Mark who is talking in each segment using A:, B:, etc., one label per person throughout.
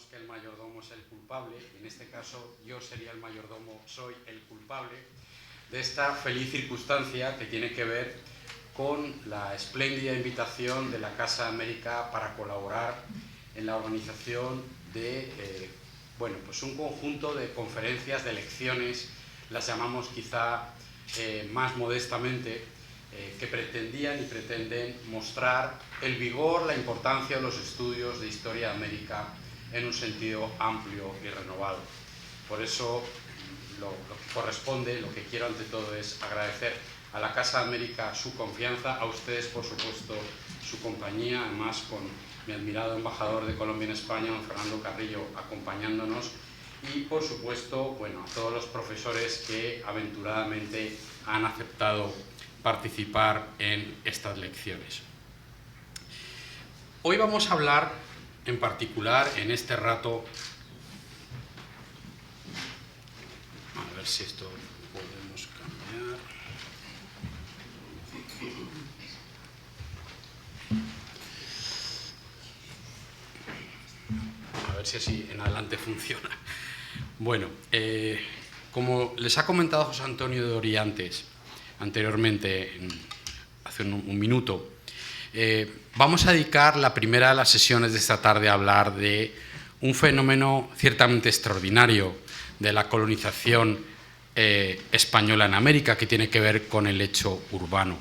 A: decimos que el mayordomo es el culpable, y en este caso yo sería el mayordomo, soy el culpable de esta feliz circunstancia que tiene que ver con la espléndida invitación de la Casa América para colaborar en la organización de pues un conjunto de conferencias, de lecciones, las llamamos quizá más modestamente, que pretendían y pretenden mostrar el vigor, la importancia de los estudios de Historia de América en un sentido amplio y renovado. Por eso lo que corresponde, lo que quiero ante todo es agradecer a la Casa de América su confianza, a ustedes por supuesto su compañía, además con mi admirado embajador de Colombia en España, don Fernando Carrillo, acompañándonos, y por supuesto a todos los profesores que aventuradamente han aceptado participar en estas lecciones. Hoy vamos a hablar en particular en este rato, a ver si esto podemos cambiar. A ver si así en adelante funciona. Bueno, como les ha comentado José Antonio de Oriantes anteriormente, hace un minuto, vamos a dedicar la primera de las sesiones de esta tarde a hablar de un fenómeno ciertamente extraordinario de la colonización española en América, que tiene que ver con el hecho urbano.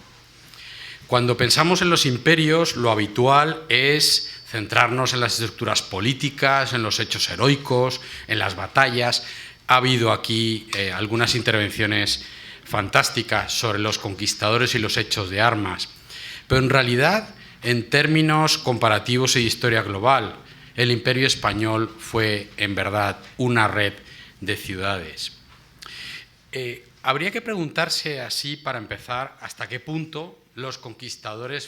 A: Cuando pensamos en los imperios, lo habitual es centrarnos en las estructuras políticas, en los hechos heroicos, en las batallas. Ha habido aquí algunas intervenciones fantásticas sobre los conquistadores y los hechos de armas, pero en realidad, en términos comparativos y de historia global, el Imperio Español fue en verdad una red de ciudades. Habría que preguntarse así, para empezar, hasta qué punto los conquistadores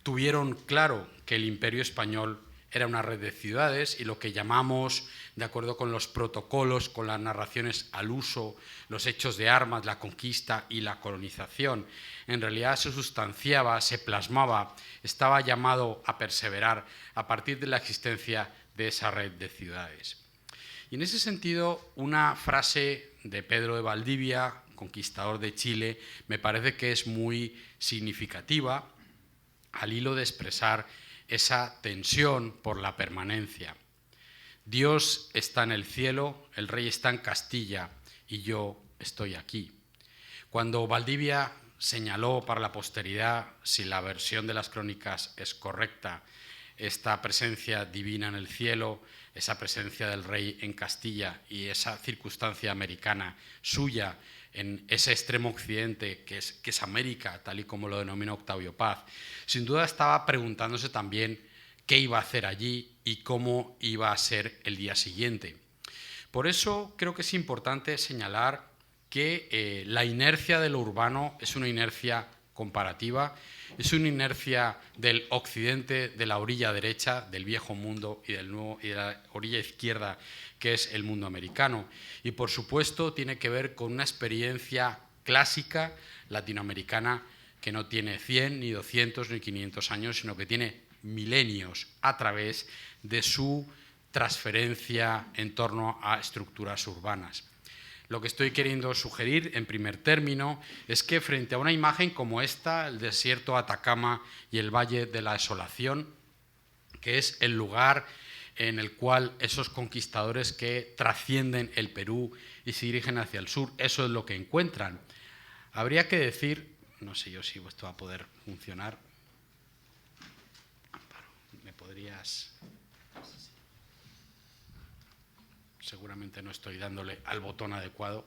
A: tuvieron claro que el Imperio Español era una red de ciudades, y lo que llamamos, de acuerdo con los protocolos, con las narraciones al uso, los hechos de armas, la conquista y la colonización, en realidad se sustanciaba, se plasmaba, estaba llamado a perseverar a partir de la existencia de esa red de ciudades. Y en ese sentido, una frase de Pedro de Valdivia, conquistador de Chile, me parece que es muy significativa al hilo de expresar esa tensión por la permanencia. Dios está en el cielo, el rey está en Castilla y yo estoy aquí. Cuando Valdivia señaló para la posteridad, si la versión de las crónicas es correcta, esta presencia divina en el cielo, esa presencia del rey en Castilla y esa circunstancia americana suya en ese extremo occidente que es América, tal y como lo denomina Octavio Paz, sin duda estaba preguntándose también qué iba a hacer allí y cómo iba a ser el día siguiente. Por eso creo que es importante señalar que la inercia de lo urbano es una inercia comparativa, es una inercia del occidente, de la orilla derecha, del viejo mundo, y del nuevo, y de la orilla izquierda, que es el mundo americano. Y por supuesto tiene que ver con una experiencia clásica latinoamericana que no tiene 100, ni 200, ni 500 años, sino que tiene milenios a través de su transferencia en torno a estructuras urbanas. Lo que estoy queriendo sugerir, en primer término, es que frente a una imagen como esta, el desierto de Atacama y el Valle de la Desolación, que es el lugar en el cual esos conquistadores que trascienden el Perú y se dirigen hacia el sur, eso es lo que encuentran. Habría que decir, no sé yo si esto va a poder funcionar. ¿Me podrías...? Seguramente no estoy dándole al botón adecuado.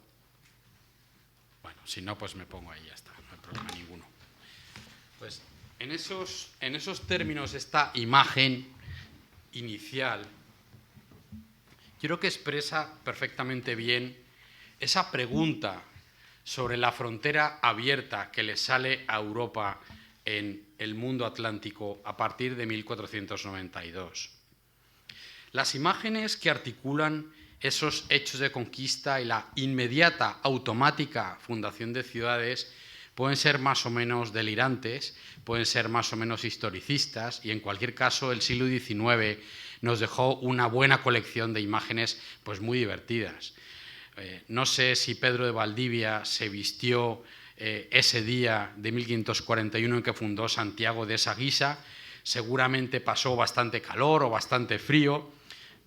A: Bueno, si no, pues me pongo ahí, ya está, no hay problema ninguno. Pues en esos términos, esta imagen inicial, creo que expresa perfectamente bien esa pregunta sobre la frontera abierta que le sale a Europa en el mundo atlántico a partir de 1492. Las imágenes que articulan esos hechos de conquista y la inmediata, automática fundación de ciudades pueden ser más o menos delirantes, pueden ser más o menos historicistas, y en cualquier caso el siglo XIX nos dejó una buena colección de imágenes pues muy divertidas. No sé si Pedro de Valdivia se vistió ese día de 1541 en que fundó Santiago de esa guisa. Seguramente pasó bastante calor o bastante frío,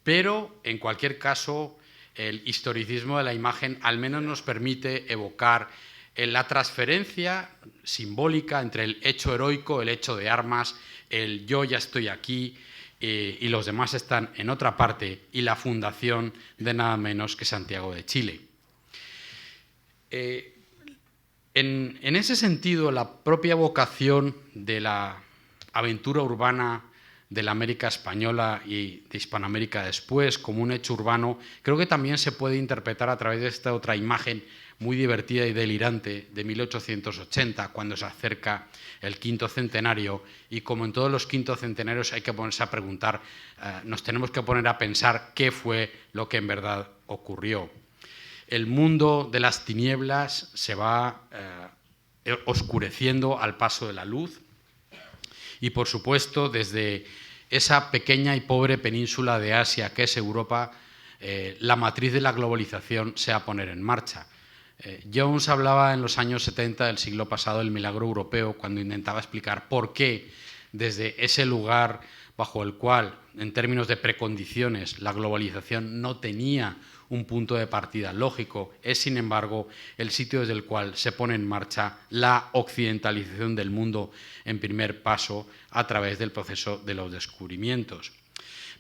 A: pero en cualquier caso el historicismo de la imagen al menos nos permite evocar la transferencia simbólica entre el hecho heroico, el hecho de armas, el yo ya estoy aquí y los demás están en otra parte, y la fundación de nada menos que Santiago de Chile. En ese sentido, la propia vocación de la aventura urbana de la América española y de Hispanoamérica después, como un hecho urbano, creo que también se puede interpretar a través de esta otra imagen muy divertida y delirante de 1880, cuando se acerca el quinto centenario, y como en todos los quintos centenarios hay que ponerse a preguntar, nos tenemos que poner a pensar qué fue lo que en verdad ocurrió. El mundo de las tinieblas se va oscureciendo al paso de la luz, y por supuesto desde esa pequeña y pobre península de Asia que es Europa, la matriz de la globalización se va a poner en marcha. Jones hablaba en los años 70 del siglo pasado del milagro europeo, cuando intentaba explicar por qué desde ese lugar bajo el cual, en términos de precondiciones, la globalización no tenía un punto de partida lógico, es sin embargo el sitio desde el cual se pone en marcha la occidentalización del mundo en primer paso a través del proceso de los descubrimientos.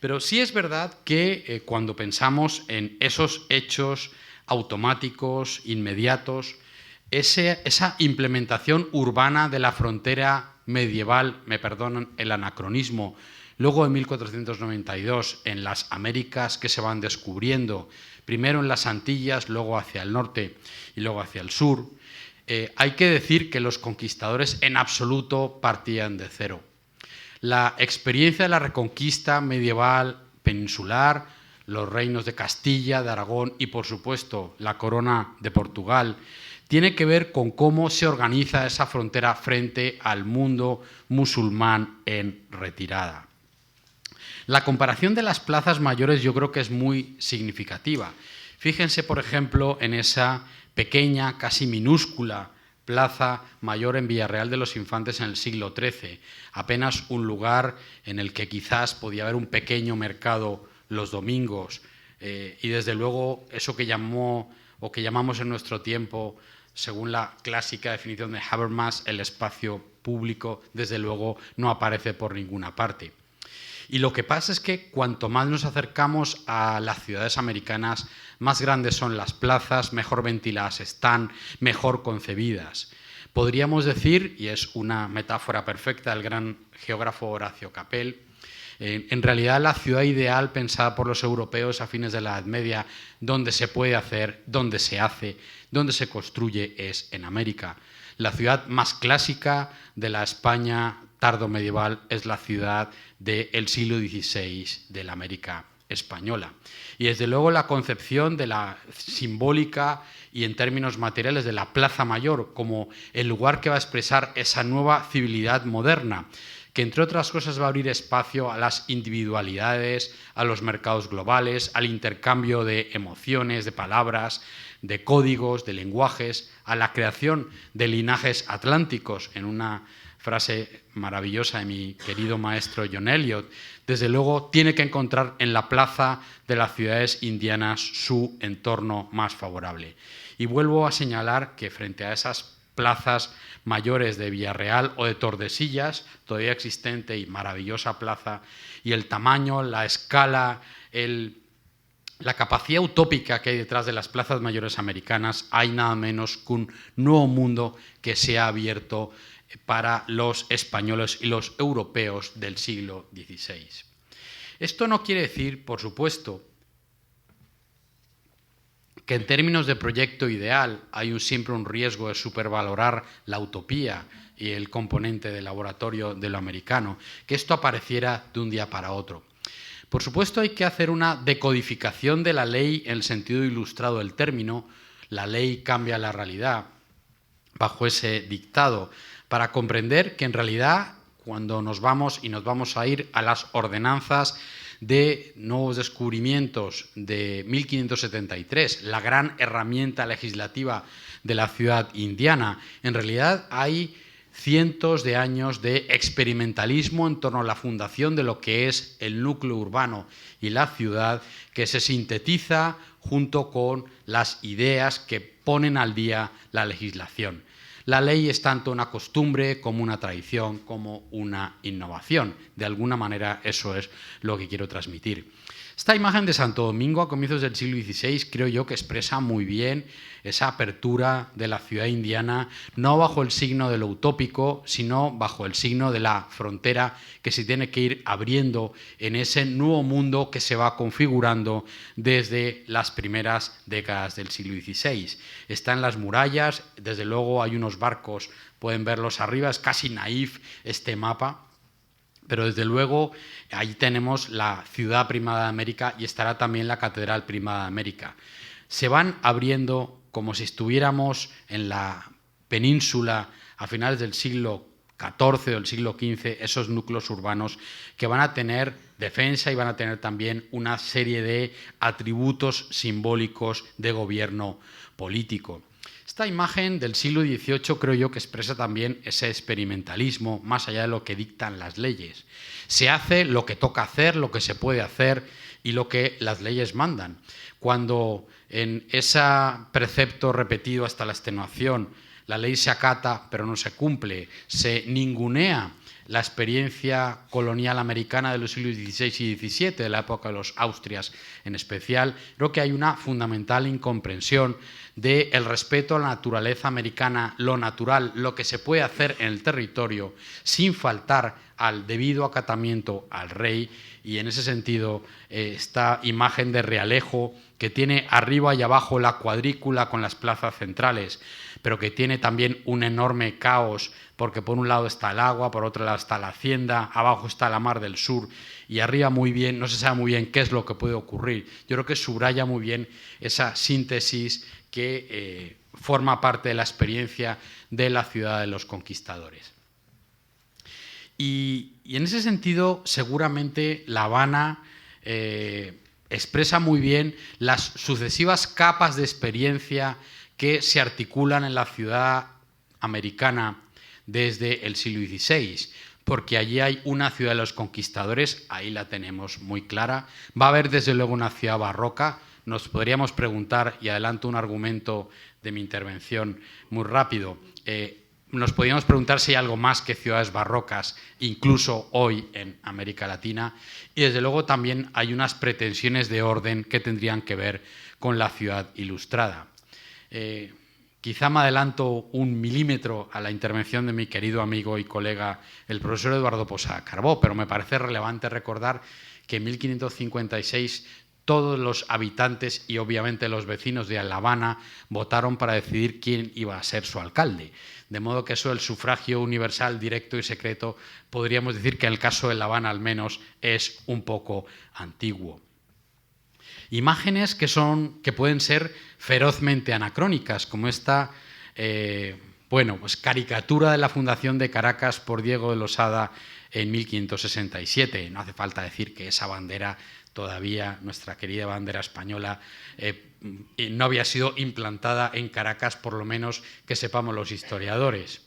A: Pero sí es verdad que cuando pensamos en esos hechos automáticos, inmediatos, esa implementación urbana de la frontera medieval, me perdonan el anacronismo, luego en 1492 en las Américas que se van descubriendo, primero en las Antillas, luego hacia el norte y luego hacia el sur, hay que decir que los conquistadores en absoluto partían de cero. La experiencia de la reconquista medieval peninsular, los reinos de Castilla, de Aragón y, por supuesto, la corona de Portugal, tiene que ver con cómo se organiza esa frontera frente al mundo musulmán en retirada. La comparación de las plazas mayores yo creo que es muy significativa. Fíjense, por ejemplo, en esa pequeña, casi minúscula plaza mayor en Villarreal de los Infantes en el siglo XIII, apenas un lugar en el que quizás podía haber un pequeño mercado los domingos, y desde luego eso que llamamos en nuestro tiempo, según la clásica definición de Habermas, el espacio público, desde luego no aparece por ninguna parte. Y lo que pasa es que cuanto más nos acercamos a las ciudades americanas, más grandes son las plazas, mejor ventiladas están, mejor concebidas. Podríamos decir, y es una metáfora perfecta del gran geógrafo Horacio Capel, en realidad la ciudad ideal pensada por los europeos a fines de la Edad Media, donde se puede hacer, donde se hace, donde se construye, es en América. La ciudad más clásica de la España tardomedieval es la ciudad del siglo XVI de la América española. Y desde luego la concepción de la simbólica y en términos materiales de la Plaza Mayor como el lugar que va a expresar esa nueva civilidad moderna, que entre otras cosas va a abrir espacio a las individualidades, a los mercados globales, al intercambio de emociones, de palabras, de códigos, de lenguajes, a la creación de linajes atlánticos, en una frase maravillosa de mi querido maestro John Eliot. Desde luego tiene que encontrar en la plaza de las ciudades indianas su entorno más favorable. Y vuelvo a señalar que frente a esas plazas mayores de Villarreal o de Tordesillas, todavía existente y maravillosa plaza, y el tamaño, la escala, la capacidad utópica que hay detrás de las plazas mayores americanas, hay nada menos que un nuevo mundo que se ha abierto para los españoles y los europeos del siglo XVI. Esto no quiere decir, por supuesto, que en términos de proyecto ideal hay siempre un riesgo de supervalorar la utopía y el componente de laboratorio de lo americano, que esto apareciera de un día para otro. Por supuesto, hay que hacer una decodificación de la ley en el sentido ilustrado del término. La ley cambia la realidad. bajo ese dictado, para comprender que en realidad cuando nos vamos a ir a las ordenanzas de nuevos descubrimientos de 1573, la gran herramienta legislativa de la ciudad indiana, en realidad hay cientos de años de experimentalismo en torno a la fundación de lo que es el núcleo urbano y la ciudad, que se sintetiza junto con las ideas que ponen al día la legislación. La ley es tanto una costumbre como una tradición, como una innovación. De alguna manera eso es lo que quiero transmitir. Esta imagen de Santo Domingo a comienzos del siglo XVI creo yo que expresa muy bien esa apertura de la ciudad indiana, no bajo el signo de lo utópico, sino bajo el signo de la frontera que se tiene que ir abriendo en ese nuevo mundo que se va configurando desde las primeras décadas del siglo XVI. Está en las murallas, desde luego hay unos barcos, pueden verlos arriba, es casi naif este mapa. Pero desde luego ahí tenemos la ciudad primada de América y estará también la catedral primada de América. Se van abriendo como si estuviéramos en la península a finales del siglo XIV o del siglo XV, esos núcleos urbanos que van a tener defensa y van a tener también una serie de atributos simbólicos de gobierno político. Esta imagen del siglo XVIII creo yo que expresa también ese experimentalismo más allá de lo que dictan las leyes. Se hace lo que toca hacer, lo que se puede hacer y lo que las leyes mandan. Cuando en ese precepto repetido hasta la extenuación la ley se acata pero no se cumple, se ningunea la experiencia colonial americana de los siglos XVI y XVII, de la época de los Austrias en especial, creo que hay una fundamental incomprensión del respeto a la naturaleza americana, lo natural, lo que se puede hacer en el territorio, sin faltar al debido acatamiento al rey, y en ese sentido esta imagen de Realejo, que tiene arriba y abajo la cuadrícula con las plazas centrales, pero que tiene también un enorme caos, porque por un lado está el agua, por otro lado está la hacienda, abajo está la Mar del Sur, y arriba muy bien, no se sabe muy bien qué es lo que puede ocurrir. Yo creo que subraya muy bien esa síntesis que forma parte de la experiencia de la ciudad de los conquistadores. Y en ese sentido, seguramente La Habana expresa muy bien las sucesivas capas de experiencia que se articulan en la ciudad americana desde el siglo XVI, porque allí hay una ciudad de los conquistadores, ahí la tenemos muy clara. Va a haber desde luego una ciudad barroca. Nos podríamos preguntar, y adelanto un argumento de mi intervención muy rápido, nos podríamos preguntar si hay algo más que ciudades barrocas, incluso hoy en América Latina, y desde luego también hay unas pretensiones de orden que tendrían que ver con la ciudad ilustrada. Quizá me adelanto un milímetro a la intervención de mi querido amigo y colega, el profesor Eduardo Posada Carbó, pero me parece relevante recordar que en 1556 todos los habitantes y obviamente los vecinos de La Habana votaron para decidir quién iba a ser su alcalde. De modo que eso del sufragio universal, directo y secreto, podríamos decir que en el caso de La Habana al menos es un poco antiguo. Imágenes que pueden ser ferozmente anacrónicas, como esta caricatura de la fundación de Caracas por Diego de Losada en 1567. No hace falta decir que esa bandera todavía, nuestra querida bandera española, no había sido implantada en Caracas, por lo menos que sepamos los historiadores.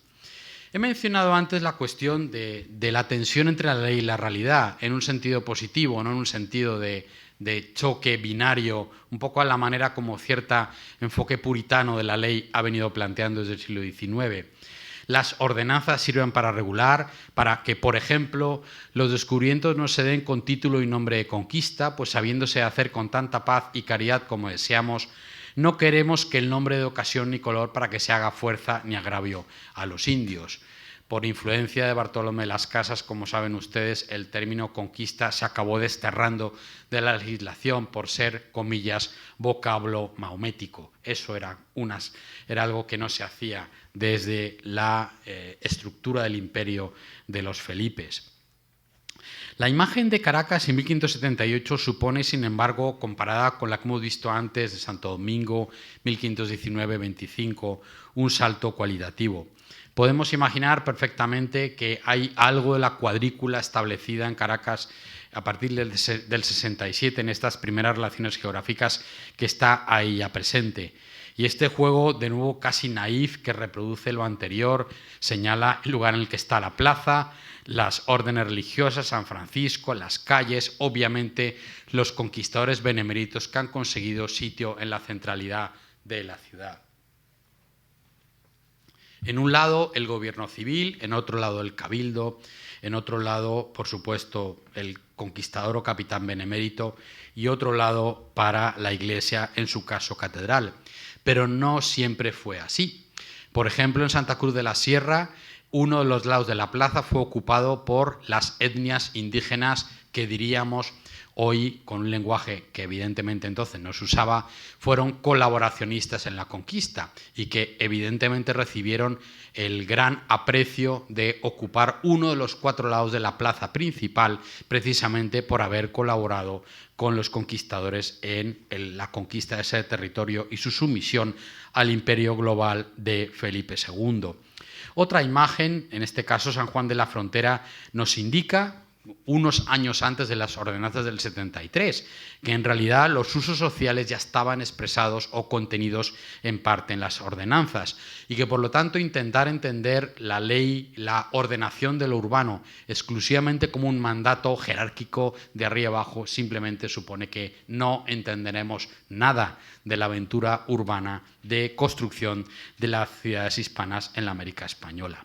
A: He mencionado antes la cuestión de la tensión entre la ley y la realidad, en un sentido positivo, no en un sentido de choque binario, un poco a la manera como cierto enfoque puritano de la ley ha venido planteando desde el siglo XIX. Las ordenanzas sirven para regular, para que, por ejemplo, los descubrimientos no se den con título y nombre de conquista, pues sabiéndose hacer con tanta paz y caridad como deseamos, no queremos que el nombre de ocasión ni color para que se haga fuerza ni agravio a los indios. Por influencia de Bartolomé de las Casas, como saben ustedes, el término conquista se acabó desterrando de la legislación por ser, comillas, vocablo mahomético. Eso era algo que no se hacía desde la estructura del imperio de los Felipes. La imagen de Caracas en 1578 supone, sin embargo, comparada con la que hemos visto antes de Santo Domingo, 1519-25, un salto cualitativo. Podemos imaginar perfectamente que hay algo de la cuadrícula establecida en Caracas a partir del 67 en estas primeras relaciones geográficas que está ahí ya presente. Y este juego, de nuevo casi naif, que reproduce lo anterior, señala el lugar en el que está la plaza, las órdenes religiosas, San Francisco, las calles, obviamente los conquistadores beneméritos que han conseguido sitio en la centralidad de la ciudad. En un lado el gobierno civil, en otro lado el cabildo, en otro lado, por supuesto, el conquistador o capitán benemérito y otro lado para la iglesia, en su caso catedral. Pero no siempre fue así. Por ejemplo, en Santa Cruz de la Sierra, uno de los lados de la plaza fue ocupado por las etnias indígenas que diríamos hoy, con un lenguaje que evidentemente entonces no se usaba, fueron colaboracionistas en la conquista y que evidentemente recibieron el gran aprecio de ocupar uno de los 4 lados de la plaza principal, precisamente por haber colaborado con los conquistadores en la conquista de ese territorio y su sumisión al imperio global de Felipe II. Otra imagen, en este caso San Juan de la Frontera, nos indica, unos años antes de las ordenanzas del 73, que en realidad los usos sociales ya estaban expresados o contenidos en parte en las ordenanzas y que por lo tanto intentar entender la ley, la ordenación de lo urbano exclusivamente como un mandato jerárquico de arriba abajo simplemente supone que no entenderemos nada de la aventura urbana de construcción de las ciudades hispanas en la América española.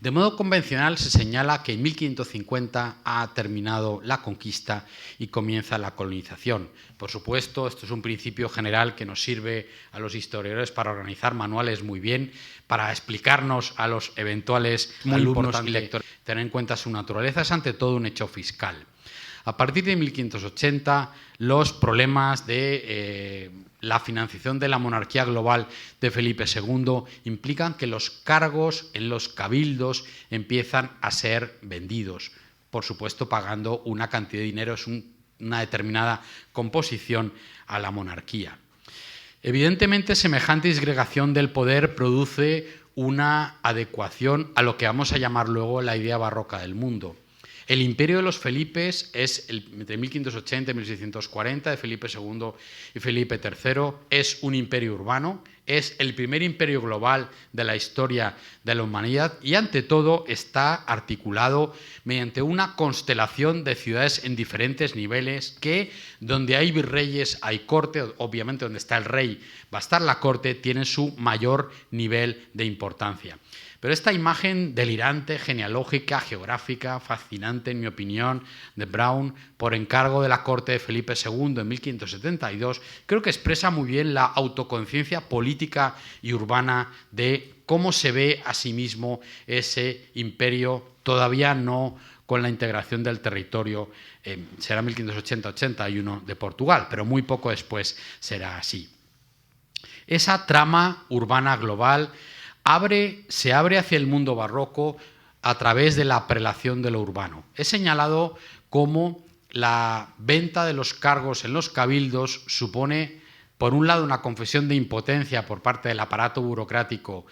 A: De modo convencional se señala que en 1550 ha terminado la conquista y comienza la colonización. Por supuesto, esto es un principio general que nos sirve a los historiadores para organizar manuales muy bien, para explicarnos a los eventuales alumnos y lectores, tener en cuenta su naturaleza, es ante todo un hecho fiscal. A partir de 1580, los problemas de la financiación de la monarquía global de Felipe II implican que los cargos en los cabildos empiezan a ser vendidos, por supuesto pagando una cantidad de dinero, es una determinada composición a la monarquía. Evidentemente, semejante disgregación del poder produce una adecuación a lo que vamos a llamar luego la idea barroca del mundo. El imperio de los Felipes es entre 1580 y 1640 de Felipe II y Felipe III, es un imperio urbano, es el primer imperio global de la historia de la humanidad y ante todo está articulado mediante una constelación de ciudades en diferentes niveles que donde hay virreyes hay corte, obviamente donde está el rey va a estar la corte, tiene su mayor nivel de importancia. Pero esta imagen delirante, genealógica, geográfica, fascinante, en mi opinión, de Brown, por encargo de la corte de Felipe II en 1572, creo que expresa muy bien la autoconciencia política y urbana de cómo se ve a sí mismo ese imperio, todavía no con la integración del territorio, será 1580-81 de Portugal, pero muy poco después será así. Esa trama urbana global se abre hacia el mundo barroco a través de la prelación de lo urbano. He señalado cómo la venta de los cargos en los cabildos supone, por un lado, una confesión de impotencia por parte del aparato burocrático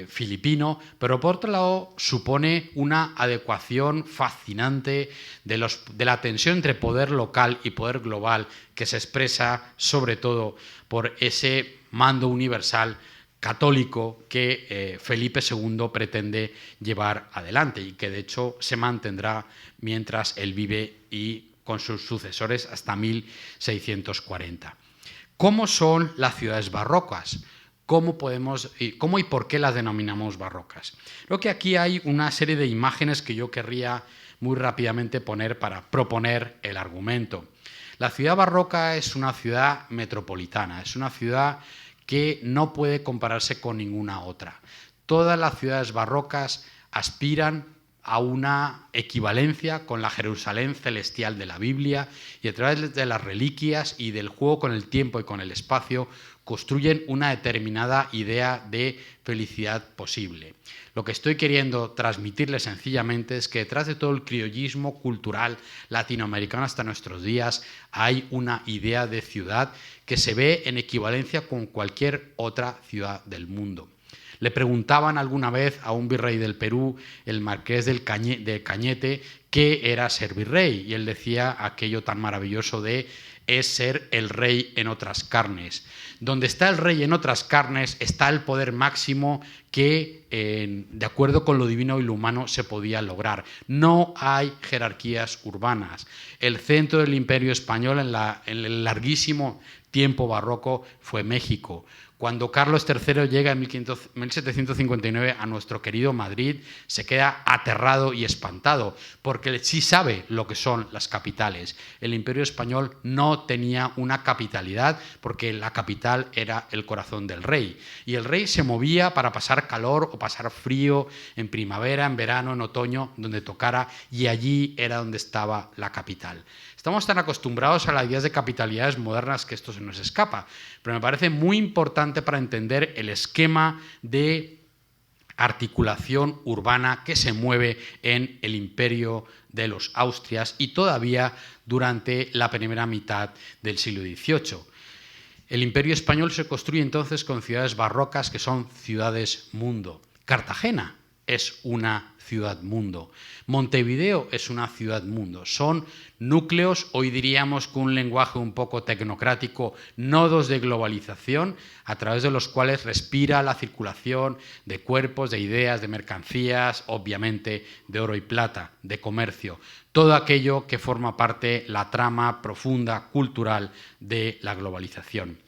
A: filipino, pero por otro lado supone una adecuación fascinante de la tensión entre poder local y poder global que se expresa sobre todo por ese mando universal católico que Felipe II pretende llevar adelante y que de hecho se mantendrá mientras él vive y con sus sucesores hasta 1640. ¿Cómo son las ciudades barrocas? ¿Cómo y por qué las denominamos barrocas? Creo que aquí hay una serie de imágenes que yo querría muy rápidamente poner para proponer el argumento. La ciudad barroca es una ciudad metropolitana, es una ciudad que no puede compararse con ninguna otra. Todas las ciudades barrocas aspiran a una equivalencia con la Jerusalén celestial de la Biblia, y a través de las reliquias y del juego con el tiempo y con el espacio construyen una determinada idea de felicidad posible. Lo que estoy queriendo transmitirles sencillamente es que detrás de todo el criollismo cultural latinoamericano hasta nuestros días hay una idea de ciudad que se ve en equivalencia con cualquier otra ciudad del mundo. Le preguntaban alguna vez a un virrey del Perú, el marqués de Cañete, qué era ser virrey, y él decía aquello tan maravilloso de es ser el rey en otras carnes. Donde está el rey en otras carnes está el poder máximo que, de acuerdo con lo divino y lo humano, se podía lograr. No hay jerarquías urbanas. El centro del Imperio Español en el larguísimo tiempo barroco fue México. Cuando Carlos III llega en 1759 a nuestro querido Madrid, se queda aterrado y espantado, porque sí sabe lo que son las capitales. El Imperio Español no tenía una capitalidad, porque la capital era el corazón del rey. Y el rey se movía para pasar calor o pasar frío en primavera, en verano, en otoño, donde tocara, y allí era donde estaba la capital. Estamos tan acostumbrados a las ideas de capitalidades modernas que esto se nos escapa, pero me parece muy importante para entender el esquema de articulación urbana que se mueve en el imperio de los Austrias y todavía durante la primera mitad del siglo XVIII. El imperio español se construye entonces con ciudades barrocas que son ciudades-mundo. Cartagena es una ciudad-mundo. Montevideo es una ciudad-mundo. Son núcleos, hoy diríamos con un lenguaje un poco tecnocrático, nodos de globalización a través de los cuales respira la circulación de cuerpos, de ideas, de mercancías, obviamente de oro y plata, de comercio. Todo aquello que forma parte la trama profunda cultural de la globalización.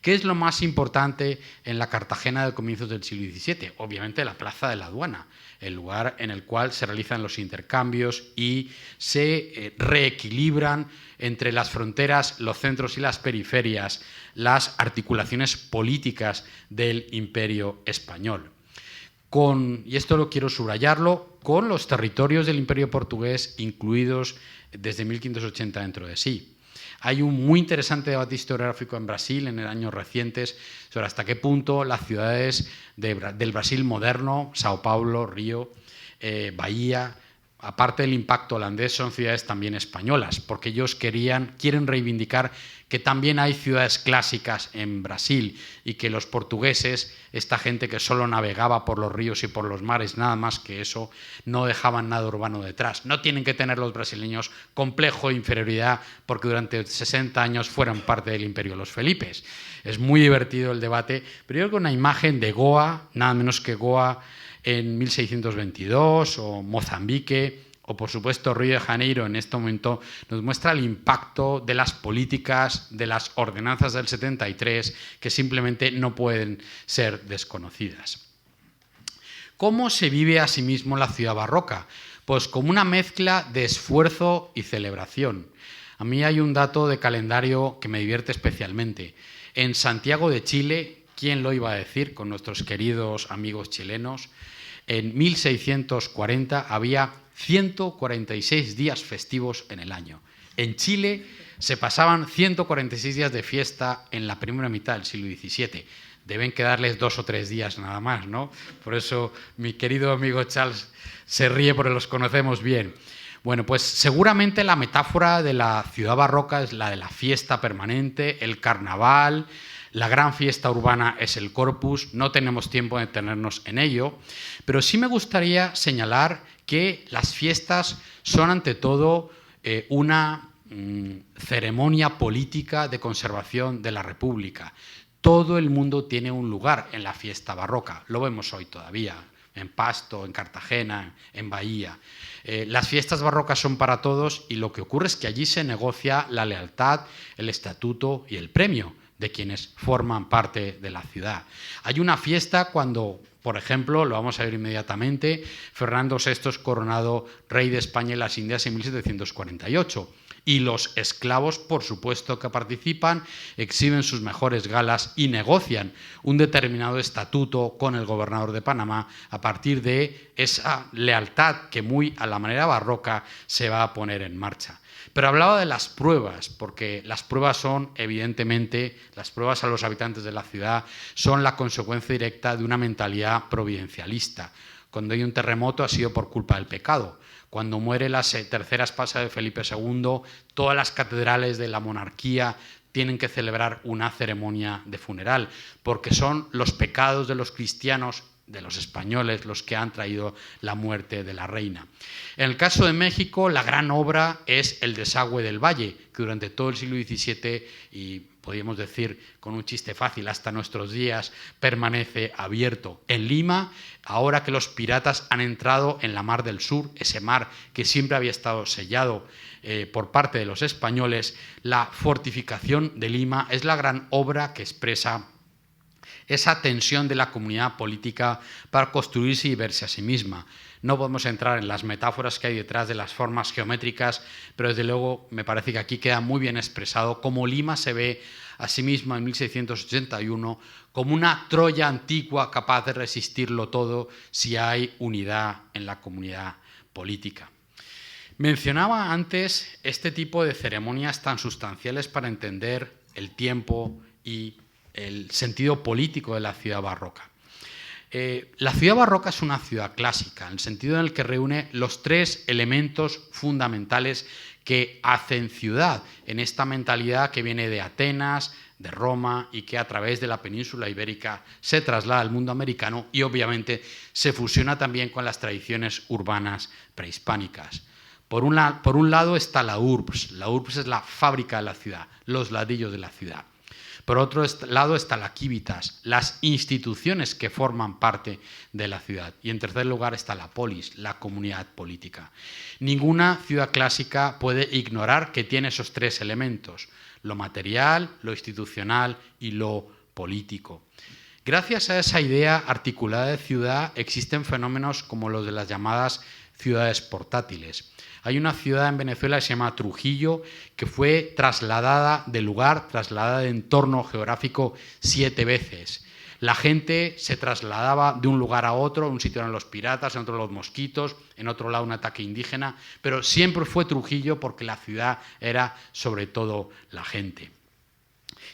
A: ¿Qué es lo más importante en la Cartagena de comienzos del siglo XVII? Obviamente la plaza de la aduana, el lugar en el cual se realizan los intercambios y se reequilibran entre las fronteras, los centros y las periferias, las articulaciones políticas del imperio español. Y esto lo quiero subrayarlo, con los territorios del imperio portugués incluidos desde 1580 dentro de sí. Hay un muy interesante debate historiográfico en Brasil en años recientes sobre hasta qué punto las ciudades del Brasil moderno, Sao Paulo, Río, Bahía, aparte del impacto holandés, son ciudades también españolas, porque ellos quieren reivindicar que también hay ciudades clásicas en Brasil y que los portugueses, esta gente que solo navegaba por los ríos y por los mares, nada más que eso, no dejaban nada urbano detrás. No tienen que tener los brasileños complejo de inferioridad porque durante 60 años fueron parte del imperio de los Felipes. Es muy divertido el debate, pero yo creo que una imagen de Goa, nada menos que Goa en 1622, o Mozambique, o por supuesto Río de Janeiro en este momento, nos muestra el impacto de las políticas, de las ordenanzas del 73, que simplemente no pueden ser desconocidas. ¿Cómo se vive a sí mismo la ciudad barroca? Pues como una mezcla de esfuerzo y celebración. A mí hay un dato de calendario que me divierte especialmente. En Santiago de Chile, ¿quién lo iba a decir con nuestros queridos amigos chilenos? En 1640 había 146 días festivos en el año. En Chile se pasaban 146 días de fiesta en la primera mitad del siglo XVII. Deben quedarles 2 o 3 días nada más, ¿no? Por eso mi querido amigo Charles se ríe porque los conocemos bien. Bueno, pues seguramente la metáfora de la ciudad barroca es la de la fiesta permanente, el carnaval. La gran fiesta urbana es el Corpus, no tenemos tiempo de detenernos en ello, pero sí me gustaría señalar que las fiestas son ante todo una ceremonia política de conservación de la República. Todo el mundo tiene un lugar en la fiesta barroca, lo vemos hoy todavía, en Pasto, en Cartagena, en Bahía. Las fiestas barrocas son para todos y lo que ocurre es que allí se negocia la lealtad, el estatuto y el premio. de quienes forman parte de la ciudad. Hay una fiesta cuando, por ejemplo, lo vamos a ver inmediatamente, Fernando VI es coronado rey de España y las Indias en 1748. Y los esclavos, por supuesto que participan, exhiben sus mejores galas y negocian un determinado estatuto con el gobernador de Panamá a partir de esa lealtad que muy a la manera barroca se va a poner en marcha. Pero hablaba de las pruebas, porque las pruebas son, evidentemente, las pruebas a los habitantes de la ciudad son la consecuencia directa de una mentalidad providencialista. Cuando hay un terremoto ha sido por culpa del pecado. Cuando muere la tercera esposa de Felipe II, todas las catedrales de la monarquía tienen que celebrar una ceremonia de funeral, porque son los pecados de los cristianos, de los españoles, los que han traído la muerte de la reina. En el caso de México, la gran obra es el desagüe del Valle, que durante todo el siglo XVII y podríamos decir con un chiste fácil hasta nuestros días, permanece abierto. En Lima, ahora que los piratas han entrado en la Mar del Sur, ese mar que siempre había estado sellado por parte de los españoles, la fortificación de Lima es la gran obra que expresa esa tensión de la comunidad política para construirse y verse a sí misma. No podemos entrar en las metáforas que hay detrás de las formas geométricas, pero desde luego me parece que aquí queda muy bien expresado cómo Lima se ve a sí misma en 1681 como una Troya antigua capaz de resistirlo todo si hay unidad en la comunidad política. Mencionaba antes este tipo de ceremonias tan sustanciales para entender el tiempo y el sentido político de la ciudad barroca. La ciudad barroca es una ciudad clásica, en el sentido en el que reúne los tres elementos fundamentales que hacen ciudad, en esta mentalidad que viene de Atenas, de Roma y que a través de la península ibérica se traslada al mundo americano y obviamente se fusiona también con las tradiciones urbanas prehispánicas. Por un lado está la urbs es la fábrica de la ciudad, los ladrillos de la ciudad. Por otro lado está la civitas, las instituciones que forman parte de la ciudad. Y en tercer lugar está la polis, la comunidad política. Ninguna ciudad clásica puede ignorar que tiene esos tres elementos, lo material, lo institucional y lo político. Gracias a esa idea articulada de ciudad existen fenómenos como los de las llamadas ciudades portátiles. Hay una ciudad en Venezuela que se llama Trujillo, que fue trasladada de lugar, trasladada de entorno geográfico 7 veces. La gente se trasladaba de un lugar a otro, un sitio eran los piratas, en otro los mosquitos, en otro lado un ataque indígena, pero siempre fue Trujillo porque la ciudad era sobre todo la gente.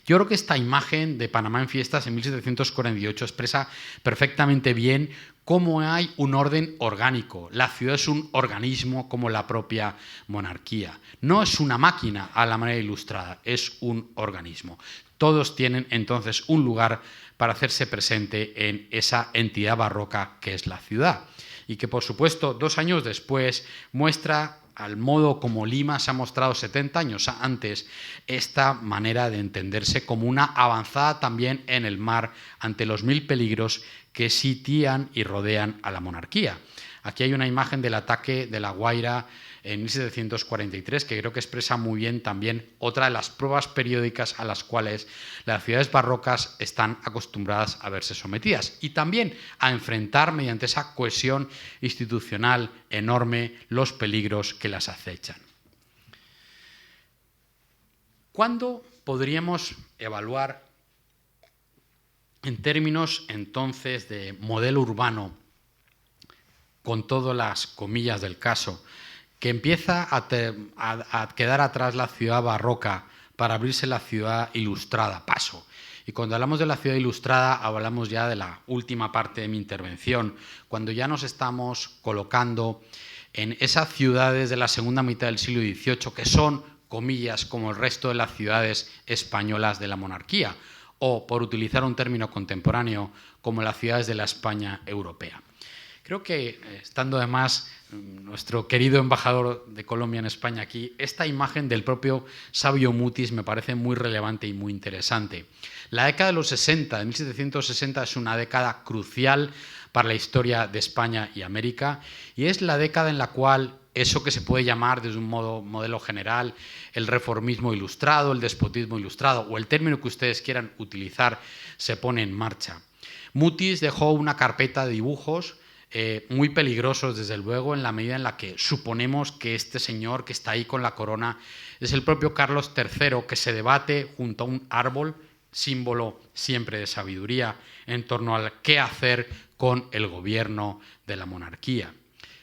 A: Yo creo que esta imagen de Panamá en fiestas en 1748 expresa perfectamente bien cómo hay un orden orgánico. La ciudad es un organismo como la propia monarquía. No es una máquina a la manera ilustrada, es un organismo. Todos tienen entonces un lugar para hacerse presente en esa entidad barroca que es la ciudad. Y que, por supuesto, 2 años después muestra al modo como Lima se ha mostrado 70 años antes, esta manera de entenderse como una avanzada también en el mar ante los 1000 peligros que sitian y rodean a la monarquía. Aquí hay una imagen del ataque de La Guaira en 1743 que creo que expresa muy bien también otra de las pruebas periódicas a las cuales las ciudades barrocas están acostumbradas a verse sometidas y también a enfrentar mediante esa cohesión institucional enorme los peligros que las acechan. ¿Cuándo podríamos evaluar en términos entonces de modelo urbano, con todas las comillas del caso, que empieza a quedar atrás la ciudad barroca para abrirse la ciudad ilustrada, paso? Y cuando hablamos de la ciudad ilustrada, hablamos ya de la última parte de mi intervención, cuando ya nos estamos colocando en esas ciudades de la segunda mitad del siglo XVIII que son, comillas, como el resto de las ciudades españolas de la monarquía, o, por utilizar un término contemporáneo, como las ciudades de la España europea. Creo que, estando además nuestro querido embajador de Colombia en España aquí, esta imagen del propio Savio Mutis me parece muy relevante y muy interesante. La década de los 60, de 1760, es una década crucial para la historia de España y América, y es la década en la cual eso que se puede llamar desde un modelo general el reformismo ilustrado, el despotismo ilustrado o el término que ustedes quieran utilizar, se pone en marcha. Mutis dejó una carpeta de dibujos muy peligrosos, desde luego, en la medida en la que suponemos que este señor que está ahí con la corona es el propio Carlos III, que se debate junto a un árbol, símbolo siempre de sabiduría, en torno al qué hacer con el gobierno de la monarquía.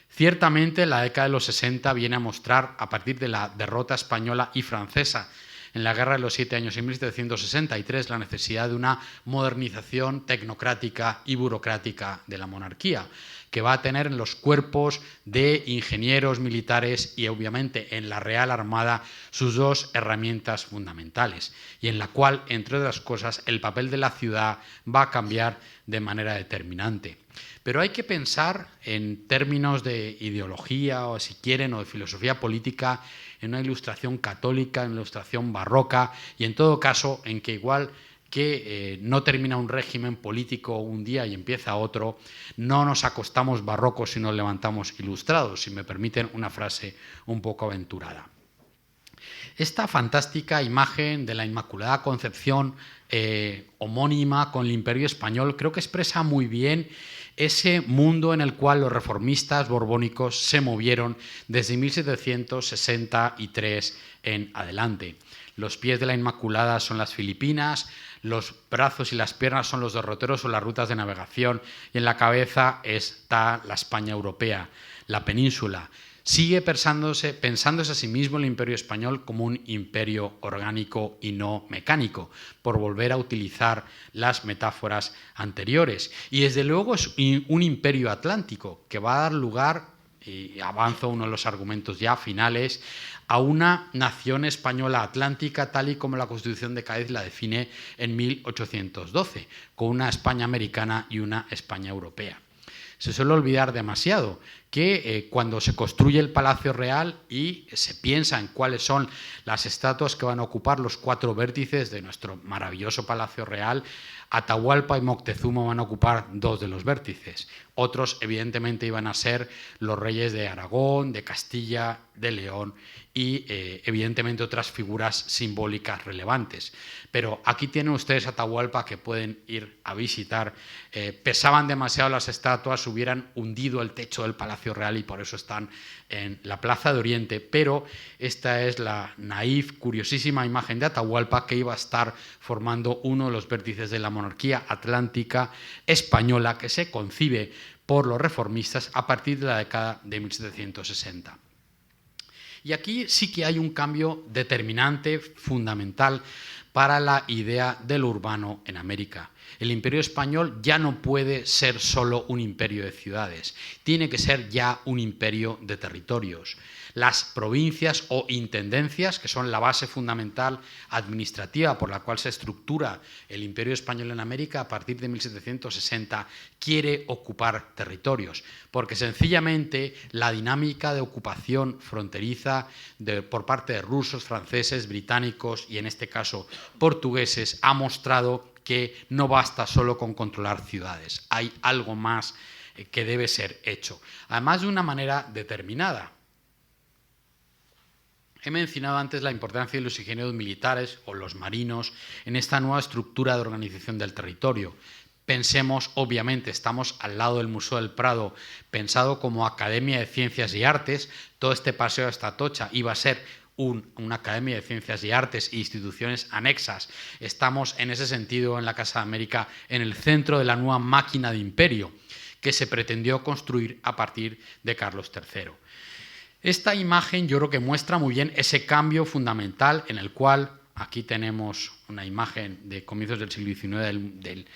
A: Ciertamente, la década de los 60 viene a mostrar, a partir de la derrota española y francesa en la Guerra de los 7 Años en 1763, la necesidad de una modernización tecnocrática y burocrática de la monarquía, que va a tener en los cuerpos de ingenieros militares y obviamente en la Real Armada sus dos herramientas fundamentales, y en la cual, entre otras cosas, el papel de la ciudad va a cambiar de manera determinante. Pero hay que pensar en términos de ideología, o si quieren, o de filosofía política, en una ilustración católica, en una ilustración barroca, y en todo caso en que igual que no termina un régimen político un día y empieza otro, no nos acostamos barrocos y nos levantamos ilustrados, si me permiten una frase un poco aventurada. Esta fantástica imagen de la Inmaculada Concepción homónima con el Imperio Español creo que expresa muy bien ese mundo en el cual los reformistas borbónicos se movieron desde 1763 en adelante. Los pies de la Inmaculada son las Filipinas, los brazos y las piernas son los derroteros o las rutas de navegación, y en la cabeza está la España europea, la península. Sigue pensándose a sí mismo el Imperio Español como un imperio orgánico y no mecánico, por volver a utilizar las metáforas anteriores. Y desde luego es un imperio atlántico que va a dar lugar, y avanzo uno de los argumentos ya finales, a una nación española atlántica tal y como la Constitución de Cádiz la define en 1812, con una España americana y una España europea. Se suele olvidar demasiado que cuando se construye el Palacio Real y se piensa en cuáles son las estatuas que van a ocupar los 4 vértices de nuestro maravilloso Palacio Real, Atahualpa y Moctezuma van a ocupar 2 de los vértices. Otros, evidentemente, iban a ser los reyes de Aragón, de Castilla, de León y, evidentemente, otras figuras simbólicas relevantes. Pero aquí tienen ustedes Atahualpa, que pueden ir a visitar. Pesaban demasiado las estatuas, hubieran hundido el techo del Palacio Real y por eso están en la Plaza de Oriente. Pero esta es la naif, curiosísima imagen de Atahualpa, que iba a estar formando uno de los vértices de la monarquía atlántica española, que se concibe por los reformistas a partir de la década de 1760. Y aquí sí que hay un cambio determinante, fundamental, para la idea de lo urbano en América. El Imperio Español ya no puede ser solo un imperio de ciudades, tiene que ser ya un imperio de territorios. Las provincias o intendencias, que son la base fundamental administrativa por la cual se estructura el Imperio Español en América a partir de 1760, quiere ocupar territorios, porque sencillamente la dinámica de ocupación fronteriza por parte de rusos, franceses, británicos y en este caso portugueses ha mostrado que no basta solo con controlar ciudades, hay algo más que debe ser hecho, además de una manera determinada. He mencionado antes la importancia de los ingenieros militares o los marinos en esta nueva estructura de organización del territorio. Pensemos, obviamente, estamos al lado del Museo del Prado, pensado como Academia de Ciencias y Artes. Todo este paseo hasta Atocha iba a ser una Academia de Ciencias y Artes e instituciones anexas. Estamos, en ese sentido, en la Casa de América, en el centro de la nueva máquina de imperio que se pretendió construir a partir de Carlos III. Esta imagen yo creo que muestra muy bien ese cambio fundamental en el cual, aquí tenemos una imagen de comienzos del siglo XIX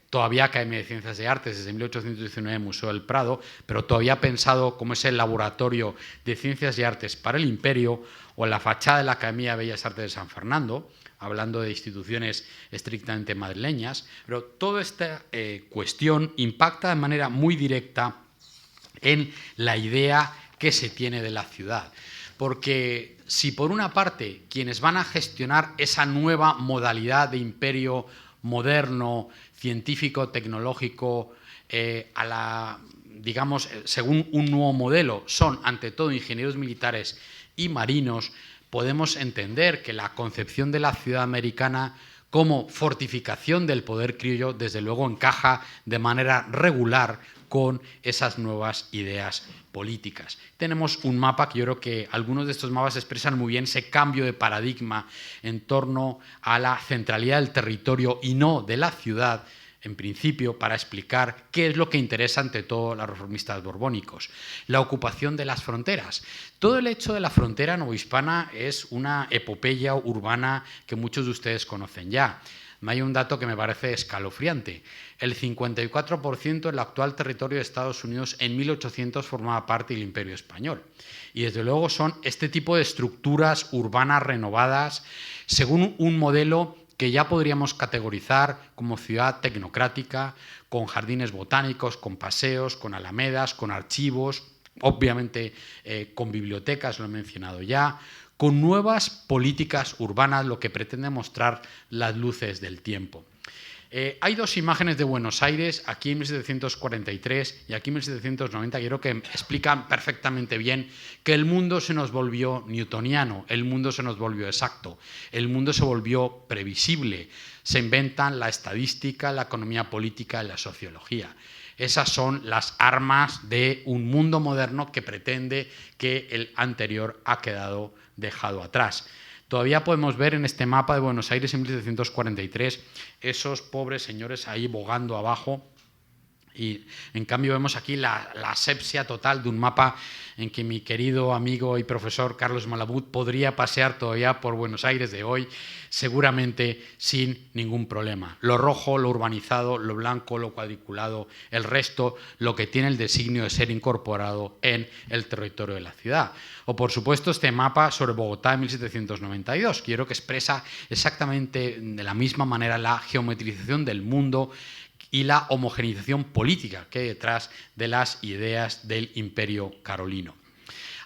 A: todavía Academia de Ciencias y Artes, desde 1819 Museo del Prado, pero todavía pensado como ese laboratorio de ciencias y artes para el imperio, o en la fachada de la Academia de Bellas Artes de San Fernando, hablando de instituciones estrictamente madrileñas, pero toda esta cuestión impacta de manera muy directa en la idea que se tiene de la ciudad. Porque si por una parte quienes van a gestionar esa nueva modalidad de imperio moderno, científico, tecnológico, a la digamos, según un nuevo modelo, son ante todo ingenieros militares y marinos, podemos entender que la concepción de la ciudad americana como fortificación del poder criollo, desde luego encaja de manera regular con esas nuevas ideas políticas. Tenemos un mapa que yo creo que algunos de estos mapas expresan muy bien ese cambio de paradigma en torno a la centralidad del territorio y no de la ciudad, en principio, para explicar qué es lo que interesa ante todo a los reformistas borbónicos. La ocupación de las fronteras. Todo el hecho de la frontera novohispana es una epopeya urbana que muchos de ustedes conocen ya. Hay un dato que me parece escalofriante. El 54% del actual territorio de Estados Unidos en 1800 formaba parte del Imperio Español. Y desde luego son este tipo de estructuras urbanas renovadas según un modelo que ya podríamos categorizar como ciudad tecnocrática, con jardines botánicos, con paseos, con alamedas, con archivos, obviamente con bibliotecas, lo he mencionado ya, con nuevas políticas urbanas, lo que pretende mostrar las luces del tiempo. Hay dos imágenes de Buenos Aires, aquí en 1743 y aquí en 1790, que creo que explican perfectamente bien que el mundo se nos volvió newtoniano, el mundo se nos volvió exacto, el mundo se volvió previsible, se inventan la estadística, la economía política y la sociología. Esas son las armas de un mundo moderno que pretende que el anterior ha quedado dejado atrás. Todavía podemos ver en este mapa de Buenos Aires en 1743 esos pobres señores ahí bogando abajo, y en cambio vemos aquí la asepsia total de un mapa en que mi querido amigo y profesor Carlos Malabud podría pasear todavía por Buenos Aires de hoy, seguramente sin ningún problema. Lo rojo, lo urbanizado, lo blanco, lo cuadriculado, el resto, lo que tiene el designio de ser incorporado en el territorio de la ciudad. O, por supuesto, este mapa sobre Bogotá en 1792, que yo creo que expresa exactamente de la misma manera la geometrización del mundo y la homogeneización política que hay detrás de las ideas del Imperio carolino.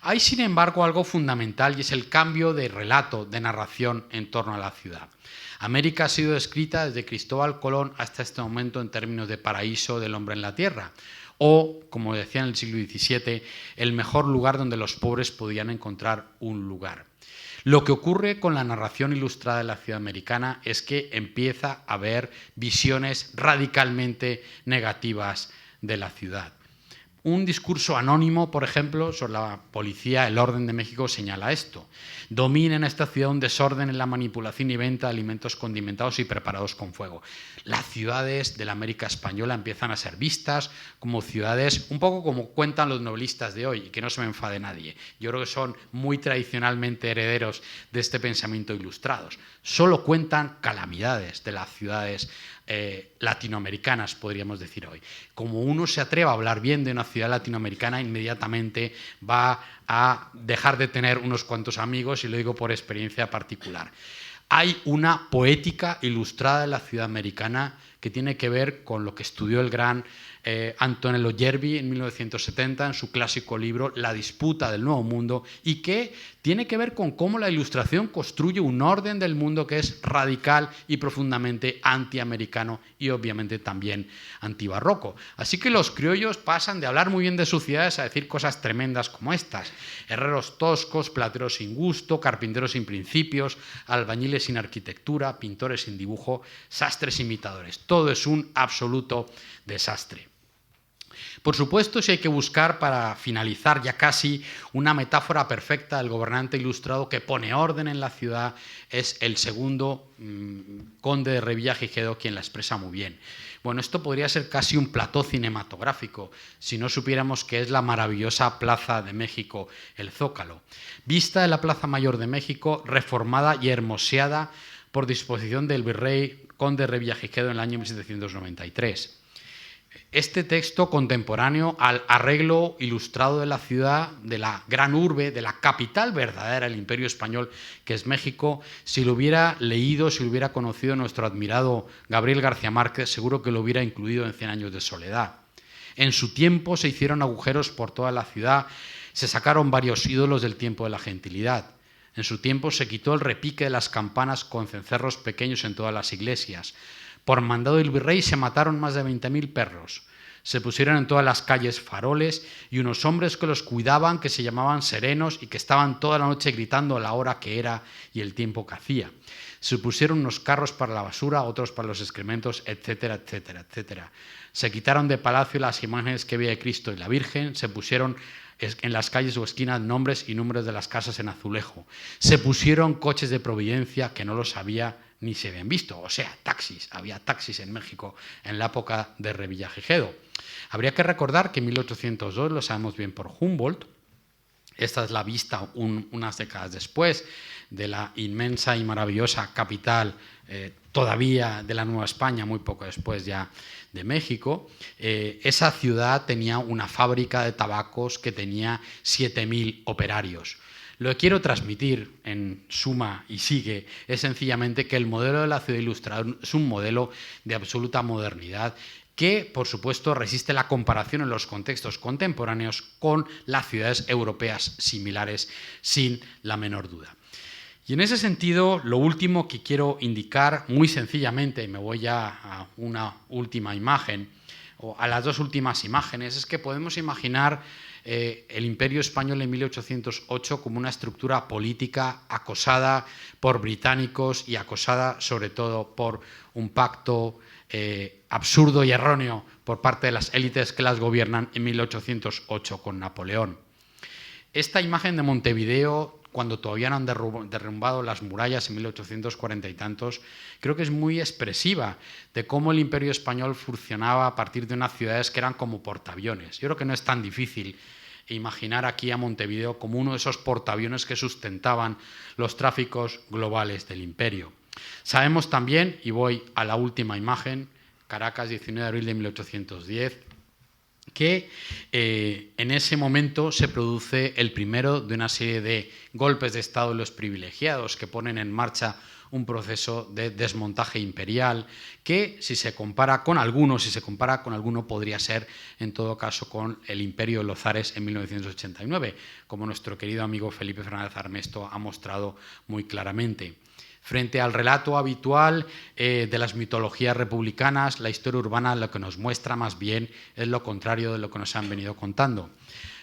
A: Hay, sin embargo, algo fundamental y es el cambio de relato, de narración en torno a la ciudad. América ha sido descrita desde Cristóbal Colón hasta este momento en términos de paraíso del hombre en la tierra, o, como decía en el siglo XVII, el mejor lugar donde los pobres podían encontrar un lugar. Lo que ocurre con la narración ilustrada de la ciudad americana es que empieza a haber visiones radicalmente negativas de la ciudad. Un discurso anónimo, por ejemplo, sobre la policía, el orden de México, señala esto. Domina en esta ciudad un desorden en la manipulación y venta de alimentos condimentados y preparados con fuego. Las ciudades de la América española empiezan a ser vistas como ciudades, un poco como cuentan los novelistas de hoy, y que no se me enfade nadie. Yo creo que son muy tradicionalmente herederos de este pensamiento ilustrados. Solo cuentan calamidades de las ciudades latinoamericanas, podríamos decir hoy. Como uno se atreva a hablar bien de una ciudad latinoamericana, inmediatamente va a dejar de tener unos cuantos amigos, y lo digo por experiencia particular. Hay una poética ilustrada de la ciudad americana que tiene que ver con lo que estudió el gran Antonello Yervi en 1970 en su clásico libro La disputa del Nuevo Mundo, y que tiene que ver con cómo la Ilustración construye un orden del mundo que es radical y profundamente antiamericano y obviamente también antibarroco. Así que los criollos pasan de hablar muy bien de sus ciudades a decir cosas tremendas como estas: herreros toscos, plateros sin gusto, carpinteros sin principios, albañiles sin arquitectura, pintores sin dibujo, sastres imitadores. Todo es un absoluto desastre. Por supuesto, si hay que buscar, para finalizar ya casi, una metáfora perfecta del gobernante ilustrado que pone orden en la ciudad, es el segundo conde de Revillagigedo quien la expresa muy bien. Bueno, esto podría ser casi un plató cinematográfico si no supiéramos que es la maravillosa Plaza de México, el Zócalo. Vista de la Plaza Mayor de México, reformada y hermoseada por disposición del virrey conde de Revillagigedo en el año 1793. Este texto contemporáneo al arreglo ilustrado de la ciudad, de la gran urbe, de la capital verdadera del Imperio Español, que es México, si lo hubiera leído, si lo hubiera conocido nuestro admirado Gabriel García Márquez, seguro que lo hubiera incluido en 100 años de soledad. En su tiempo se hicieron agujeros por toda la ciudad, se sacaron varios ídolos del tiempo de la gentilidad. En su tiempo se quitó el repique de las campanas con cencerros pequeños en todas las iglesias. Por mandado del virrey se mataron más de 20.000 perros. Se pusieron en todas las calles faroles y unos hombres que los cuidaban, que se llamaban serenos y que estaban toda la noche gritando la hora que era y el tiempo que hacía. Se pusieron unos carros para la basura, otros para los excrementos, etcétera, etcétera, etcétera. Se quitaron de palacio las imágenes que había de Cristo y la Virgen, se pusieron en las calles o esquinas nombres y números de las casas en azulejo. Se pusieron coches de providencia que no los había ni se habían visto, o sea, taxis. Había taxis en México en la época de Revillagigedo. Habría que recordar que en 1802, lo sabemos bien por Humboldt, esta es la vista unas décadas después de la inmensa y maravillosa capital todavía de la Nueva España, muy poco después ya de México. Esa ciudad tenía una fábrica de tabacos que tenía 7.000 operarios. Lo que quiero transmitir en suma y sigue es sencillamente que el modelo de la ciudad ilustrada es un modelo de absoluta modernidad que, por supuesto, resiste la comparación en los contextos contemporáneos con las ciudades europeas similares, sin la menor duda. Y en ese sentido, lo último que quiero indicar, muy sencillamente, y me voy ya a una última imagen, o a las dos últimas imágenes, es que podemos imaginar el Imperio Español en 1808 como una estructura política acosada por británicos y acosada sobre todo por un pacto absurdo y erróneo por parte de las élites que las gobiernan en 1808 con Napoleón. Esta imagen de Montevideo, cuando todavía no han derrumbado las murallas en 1840 y tantos, creo que es muy expresiva de cómo el Imperio Español funcionaba a partir de unas ciudades que eran como portaaviones. Yo creo que no es tan difícil imaginar aquí a Montevideo como uno de esos portaaviones que sustentaban los tráficos globales del imperio. Sabemos también, y voy a la última imagen, Caracas, 19 de abril de 1810, que en ese momento se produce el primero de una serie de golpes de Estado de los privilegiados que ponen en marcha un proceso de desmontaje imperial que, si se compara con alguno, podría ser, en todo caso, con el Imperio de los Zares en 1989, como nuestro querido amigo Felipe Fernández Armesto ha mostrado muy claramente. Frente al relato habitual de las mitologías republicanas, la historia urbana lo que nos muestra más bien es lo contrario de lo que nos han venido contando.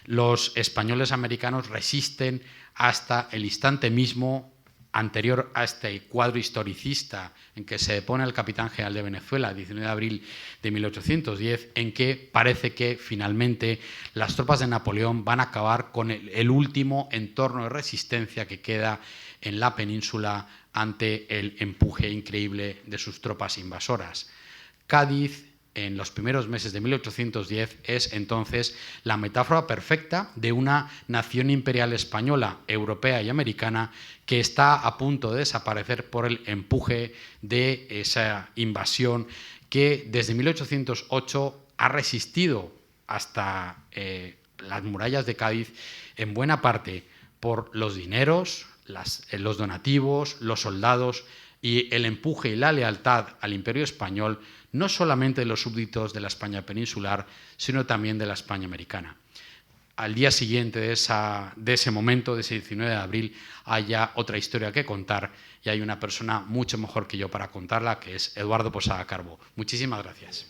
A: Los españoles americanos resisten hasta el instante mismo anterior a este cuadro historicista en que se depone el capitán general de Venezuela, 19 de abril de 1810, en que parece que finalmente las tropas de Napoleón van a acabar con el último entorno de resistencia que queda en la península ante el empuje increíble de sus tropas invasoras. Cádiz, en los primeros meses de 1810, es entonces la metáfora perfecta de una nación imperial española, europea y americana que está a punto de desaparecer por el empuje de esa invasión que desde 1808 ha resistido hasta las murallas de Cádiz en buena parte por los dineros, los donativos, los soldados y el empuje y la lealtad al Imperio Español, no solamente de los súbditos de la España peninsular, sino también de la España americana. Al día siguiente de ese momento, de ese 19 de abril, hay ya otra historia que contar y hay una persona mucho mejor que yo para contarla, que es Eduardo Posada Carbo. Muchísimas gracias.